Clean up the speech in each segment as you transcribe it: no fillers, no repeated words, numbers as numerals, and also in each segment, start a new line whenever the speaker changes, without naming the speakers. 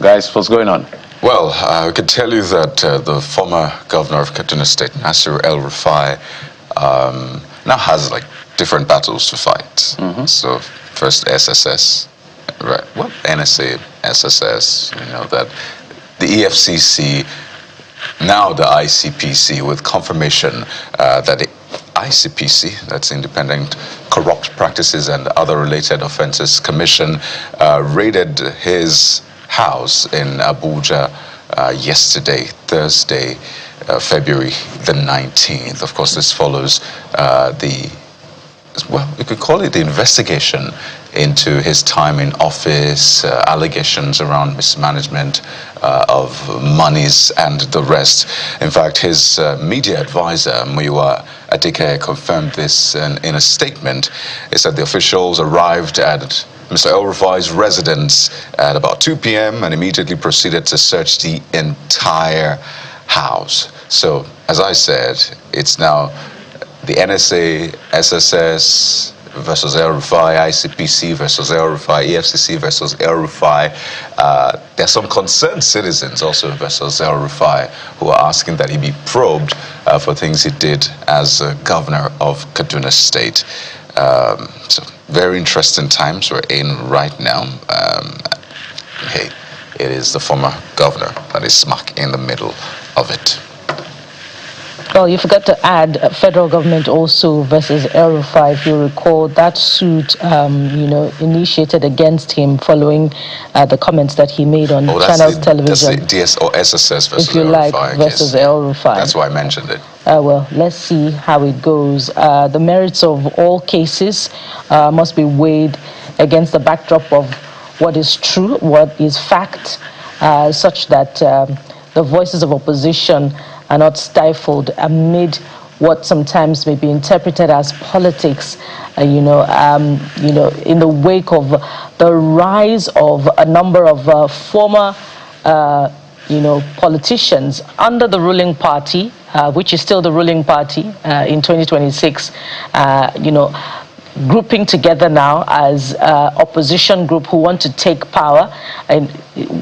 Guys, what's going on?
Well, I could tell you that the former governor of Kaduna State, El-Rufai, now has like different battles to fight. So first SSS, right? Well, NSA, SSS, you know, that the EFCC, now the ICPC, with confirmation that the ICPC, that's Independent Corrupt Practices and Other Related Offences Commission, raided his house in Abuja yesterday, Thursday, February the 19th. Of course, this follows well, you could call it the investigation into his time in office, allegations around mismanagement of monies and the rest. In fact, his media advisor, Muyiwa Adike, confirmed this in a statement. He said the officials arrived at Mr. El-Rufai's residence at about 2 p.m. and immediately proceeded to search the entire house. So, as I said, it's now the NSA, SSS versus El-Rufai, ICPC versus El-Rufai, EFCC versus El-Rufai. There are some concerned citizens also versus El-Rufai who are asking that he be probed for things he did as governor of Kaduna State. So very interesting times we're in right now. Hey, it is the former governor that is smack in the middle of it.
Well, you forgot to add federal government also versus El-Rufai. If you recall, that suit, initiated against him following the comments that he made on Channels Television.
That's the DS or SSS versus
if you
El-Rufai,
like, versus El-Rufai.
That's why I mentioned it.
Well, let's see how it goes. The merits of all cases must be weighed against the backdrop of what is true, what is fact, such that the voices of opposition are not stifled amid what sometimes may be interpreted as politics, in the wake of the rise of a number of former, politicians under the ruling party, which is still the ruling party in 2026, grouping together now as opposition group who want to take power, and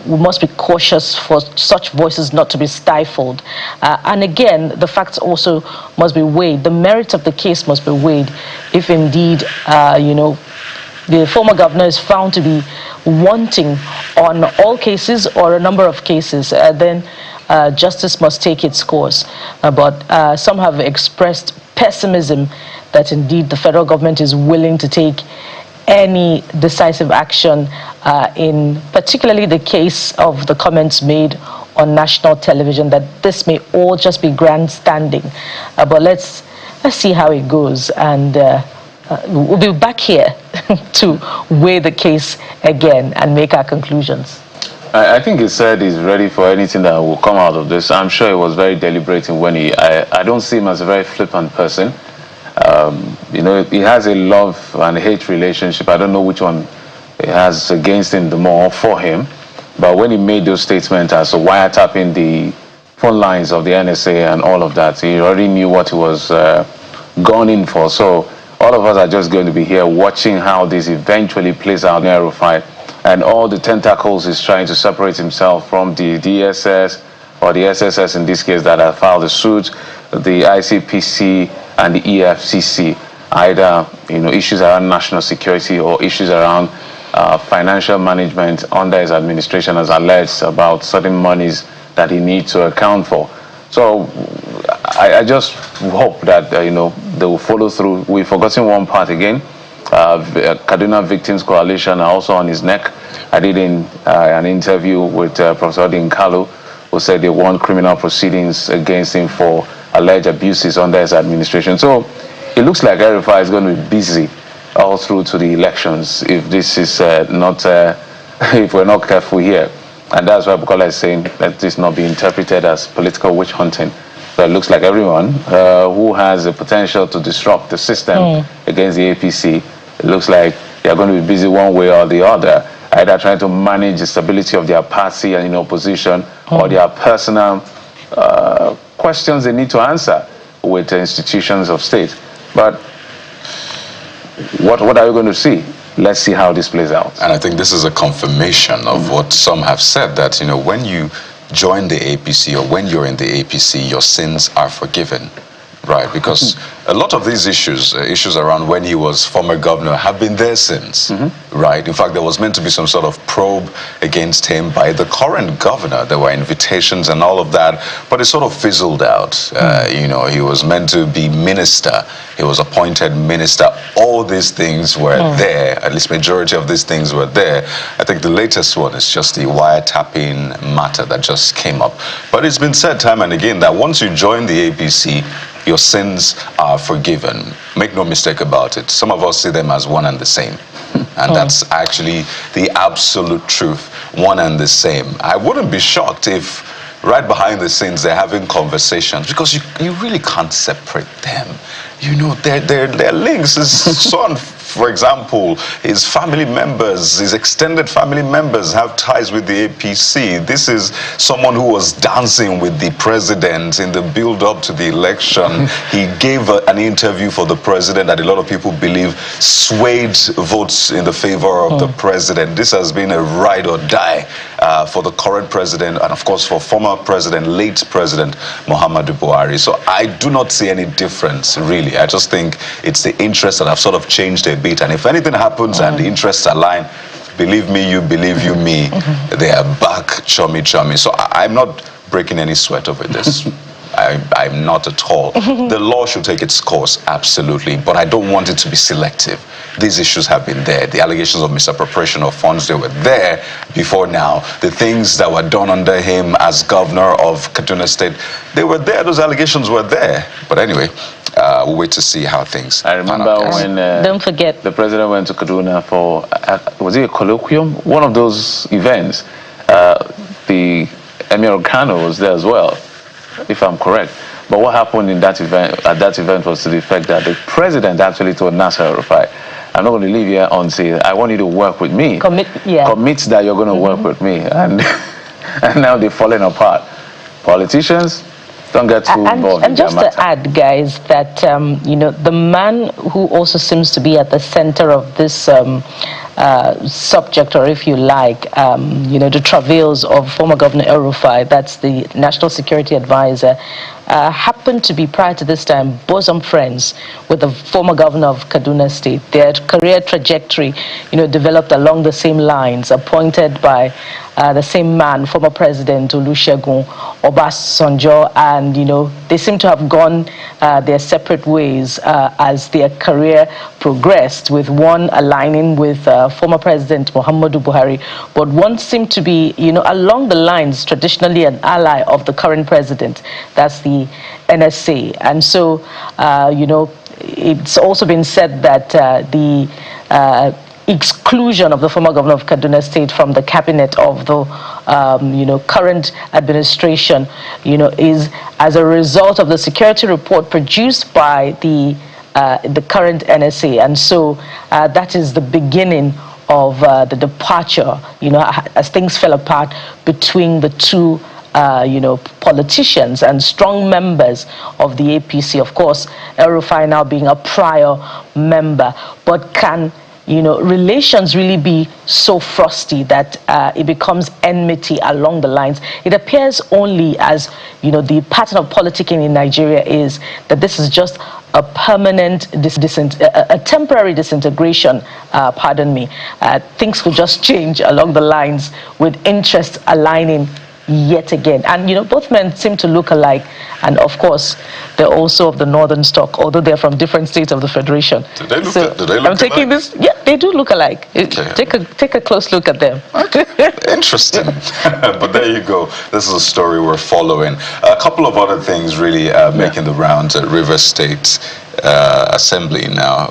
we must be cautious for such voices not to be stifled. And again, the facts also must be weighed. The merit of the case must be weighed. If indeed, the former governor is found to be wanting on all cases or a number of cases, then justice must take its course. But some have expressed pessimism that indeed the federal government is willing to take any decisive action in particularly the case of the comments made on national television, that this may all just be grandstanding. But let's see how it goes, and we'll be back here to weigh the case again and make our conclusions.
I think he said he's ready for anything that will come out of this. I'm sure he was very deliberate in when I don't see him as a very flippant person. He has a love and hate relationship. I don't know which one he has against him the more for him. But when he made those statements as to wiretapping the phone lines of the NSA and all of that, he already knew what he was gone in for. So all of us are just going to be here watching how this eventually plays out in El-Rufai, and all the tentacles he's trying to separate himself from the DSS or the SSS in this case that have filed the suit, the ICPC and the EFCC, either issues around national security or issues around financial management under his administration, as alleged about certain monies that he needs to account for. So I just hope that they will follow through. We've forgotten one part again. Kaduna Victims Coalition are also on his neck. I did an interview with Professor Dinkalu, who said they want criminal proceedings against him for alleged abuses under his administration. So it looks like El-Rufai is going to be busy all through to the elections if this is if we're not careful here. And that's why Bukola is saying that this not be interpreted as political witch hunting. So it looks like everyone who has the potential to disrupt the system against the APC, it looks like they're going to be busy one way or the other, either trying to manage the stability of their party and in opposition, or their personal questions they need to answer with institutions of state. But what are you going to see? let's see how this plays out.
And I think this is a confirmation of what some have said, that, you know, when you join the APC or when you're in the APC, your sins are forgiven. Right, because a lot of these issues around when he was former governor, have been there since. Right, in fact, there was meant to be some sort of probe against him by the current governor. There were invitations and all of that, but it sort of fizzled out. You know, he was meant to be minister. He was appointed minister. All these things were there, at least majority of these things were there. I think the latest one is just the wiretapping matter that just came up. But it's been said time and again that once you join the APC, your sins are forgiven. Make no mistake about it. Some of us see them as one and the same. And that's actually the absolute truth, one and the same. I wouldn't be shocked if right behind the scenes they're having conversations, because you really can't separate them. You know, their links. His son, for example, his family members, his extended family members have ties with the APC. This is someone who was dancing with the president in the build-up to the election. He gave an interview for the president that a lot of people believe swayed votes in the favor of the president. This has been a ride or die for the current president, and of course for former president, late President Muhammadu Buhari. So I do not see any difference, really. I just think it's the interests that have sort of changed a bit. And if anything happens and the interests align, believe me, you believe you, me, they are back chummy. So I'm not breaking any sweat over this. I'm not at all. The law should take its course, absolutely, but I don't want it to be selective. These issues have been there. The allegations of misappropriation of funds, they were there before now. The things that were done under him as governor of Kaduna State, they were there. Those allegations were there. But anyway, we'll wait to see how things.
I remember when
don't forget
the president went to Kaduna for was it a colloquium? One of those events. The Emir Kano was there as well, if I'm correct. But what happened in that event? At that event was to the effect that the president actually told Nasser El-Rufai, "I'm not going to leave here until I want you to work with me. Commit that you're going to work with me." And and now they're falling apart. Politicians don't get too involved.
And just to add, guys, that you know, the man who also seems to be at the center of this subject, or if you like, you know, the travails of former Governor El-Rufai, that's the National Security Advisor, happened to be, prior to this time, bosom friends with the former governor of Kaduna State. Their career trajectory, you know, developed along the same lines, appointed by the same man, former President Olusegun Obasanjo, and, you know, they seem to have gone their separate ways as their career progressed, with one aligning with former President Muhammadu Buhari, but one seemed to be, you know, along the lines, traditionally an ally of the current president, that's the NSA. And so, you know, it's also been said that the exclusion of the former governor of Kaduna State from the cabinet of the you know, current administration, you know, is as a result of the security report produced by the current NSA. And so that is the beginning of the departure, you know, as things fell apart between the two you know, politicians and strong members of the APC. Of course, El-Rufai now being a prior member, but can, you know, relations really be so frosty that it becomes enmity along the lines? It appears only as, you know, the pattern of politicking in Nigeria is that this is just a permanent, a temporary disintegration, pardon me. Things could just change along the lines with interests aligning yet again. And, you know, both men seem to look alike, and of course they're also of the northern stock, although they're from different states of the federation.
Do they look
I'm taking
alike?
this, yeah, they do look alike.
Okay.
Take a close look at them.
Okay. Interesting. But there you go. This is a story we're following. A couple of other things really making the rounds at Rivers State Assembly now,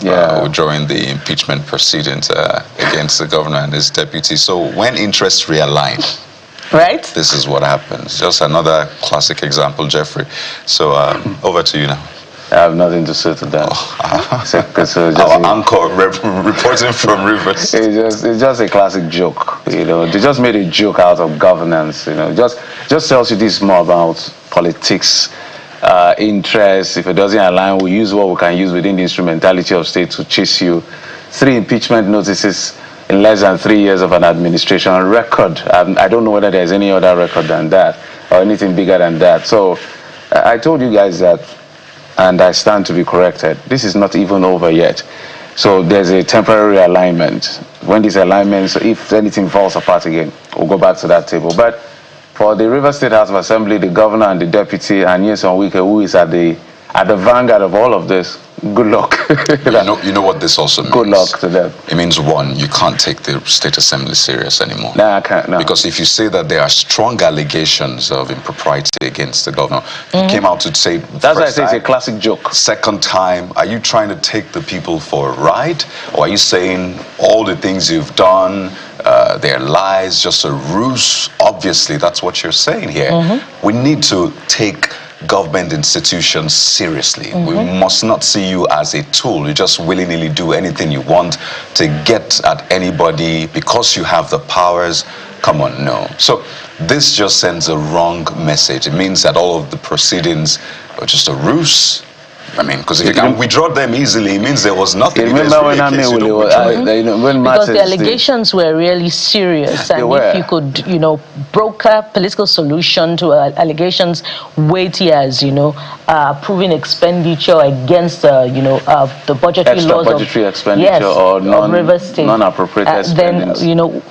during the impeachment proceedings against the governor and his deputy. So when interests realign,
right,
this is what happens. Just another classic example, Jeffrey. So over to you now.
I have nothing to say to that.
Our anchor reporting from Rivers.
It's just a classic joke. You know, they just made a joke out of governance. You know, just tells you this more about politics, interests. If it doesn't align, we use what we can use within the instrumentality of state to chase you 3 impeachment notices in less than 3 years of an administration record. I don't know whether there's any other record than that or anything bigger than that. So I told you guys that, and I stand to be corrected. This is not even over yet. So there's a temporary alignment. When these alignments, if anything falls apart again, we'll go back to that table. But for the Rivers State House of Assembly, the governor and the deputy, and Nyesom Wike, who is at the vanguard of all of this, good luck.
You know what this also means?
Good luck to them.
It means, one, you can't take the State Assembly serious anymore.
No, I can't. No.
Because if you say that there are strong allegations of impropriety against the governor, you came out to say...
That's why I say it's a classic joke.
Second time, are you trying to take the people for a ride? Or are you saying all the things you've done, they're lies, just a ruse? Obviously, that's what you're saying here. We need to take government institutions seriously. We must not see you as a tool. You just willy-nilly do anything you want to get at anybody because you have the powers. Come on, no. So this just sends a wrong message. It means that all of the proceedings are just a ruse. I mean, because if you can withdraw them easily, it means there was nothing.
Remember when I mean,
because the allegations were really serious, and if you could, broker political solution to allegations weighty as, proving expenditure against, the budgetary laws
budgetary expenditure or non-appropriated
then,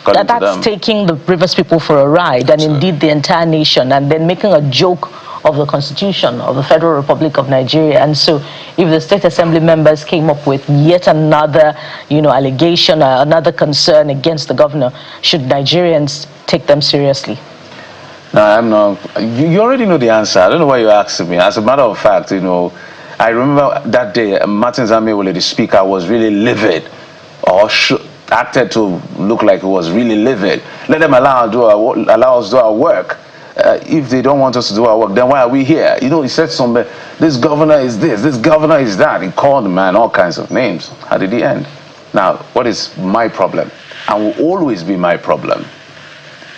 that's taking the Rivers people for a ride, and indeed the entire nation, and then making a joke of the Constitution of the Federal Republic of Nigeria. And so if the State Assembly members came up with yet another, allegation, another concern against the governor, should Nigerians take them seriously?
No, I'm not. You already know the answer. I don't know why you're asking me. As a matter of fact, I remember that day, Martin Zamewole, the speaker, was really livid, or acted to look like he was really livid. Let them allow us do our work. If they don't want us to do our work, then why are we here? He said this governor is this governor is that. He called the man all kinds of names. How did he end? Now, what is my problem? And will always be my problem.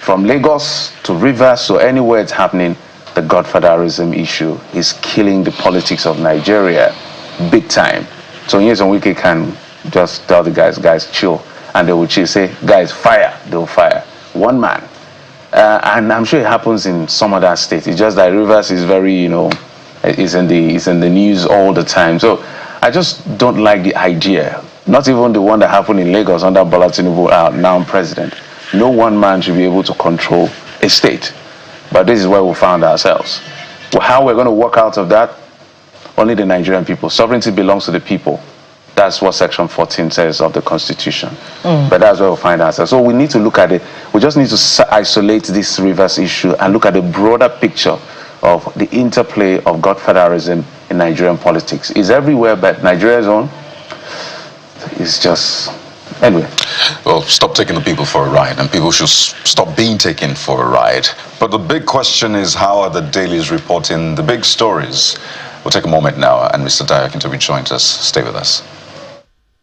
From Lagos to Rivers to anywhere it's happening, the Godfatherism issue is killing the politics of Nigeria big time. So Nyesom Wike can just tell the guys, chill. And they will chill, say, guys, fire. They'll fire. One man. And I'm sure it happens in some other states. It's just that Rivers is very, is in the news all the time. So I just don't like the idea. Not even the one that happened in Lagos under Bola Tinubu, now president. No one man should be able to control a state. But this is where we found ourselves. Well, how we're going to work out of that? Only the Nigerian people. Sovereignty belongs to the people. That's what Section 14 says of the Constitution. But that's where we'll find ourselves. So we need to look at it. We just need to isolate this Rivers issue and look at the broader picture of the interplay of Godfatherism in Nigerian politics. It's everywhere, but Nigeria's own is just... Anyway.
Well, stop taking the people for a ride, and people should stop being taken for a ride. But the big question is, how are the dailies reporting the big stories? We'll take a moment now, and Mr. Dayo Akintobi joins us. Stay with us.